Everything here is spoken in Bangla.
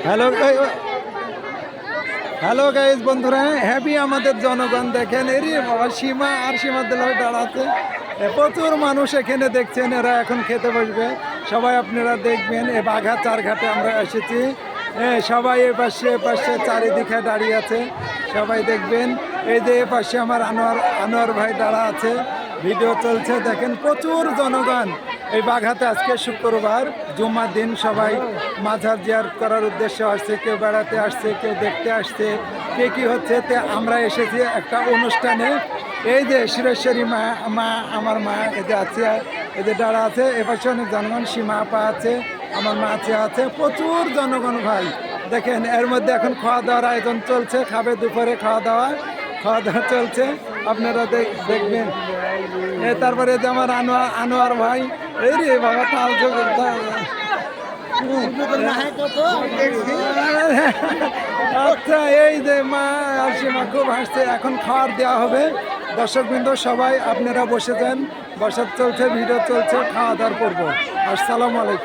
হ্যালো হ্যালো গাইজ বন্ধুরা, হ্যাপি আমাদের জনগণ। দেখেন এরই বাবা সীমা আর সীমাদের লোক দাঁড়াচ্ছে, প্রচুর মানুষ এখানে দেখছেন। এরা এখন খেতে বসবে, সবাই আপনারা দেখবেন। এ বাঘা চারঘাটে আমরা এসেছি, সবাই এ পাশে চারিদিকে দাঁড়িয়ে আছে, সবাই দেখবেন। এই যে এ পাশে আমার আনোয়ার ভাই দাঁড়া আছে, ভিডিও চলছে। দেখেন প্রচুর জনগণ এই বাঘাতে। আজকে শুক্রবার, জুম্মার দিন, সবাই মাজার জিয়ারত করার উদ্দেশ্যে আসছে, কেউ বেড়াতে আসছে, কেউ দেখতে আসছে, কে কী হচ্ছে। তে আমরা এসেছি একটা অনুষ্ঠানে। এই যে সুরেশ্বরী মা আমার মা এতে আছে, এদের দাঁড়া আছে। এপাশে অনেক জনগণ, সীমা আপা আছে, আমার মা আছে, প্রচুর জনগণ ভাই। দেখেন এর মধ্যে এখন খাওয়া দাওয়ার আয়োজন চলছে, খাবে দুপুরে খাওয়া দাওয়া চলছে, আপনারা দেখবেন। তারপরে যে আমার আনোয়ার ভাই, এই রে বাবা তাল আচ্ছা, এই যে মা আর সীমা খুব হাসছে। এখন খাওয়ার দেওয়া হবে। দর্শকবৃন্দ সবাই আপনারা বসে যান, বসার চলছে, ভিডিও চলছে, খাওয়া দাওয়ার করবো। আসসালামু আলাইকুম।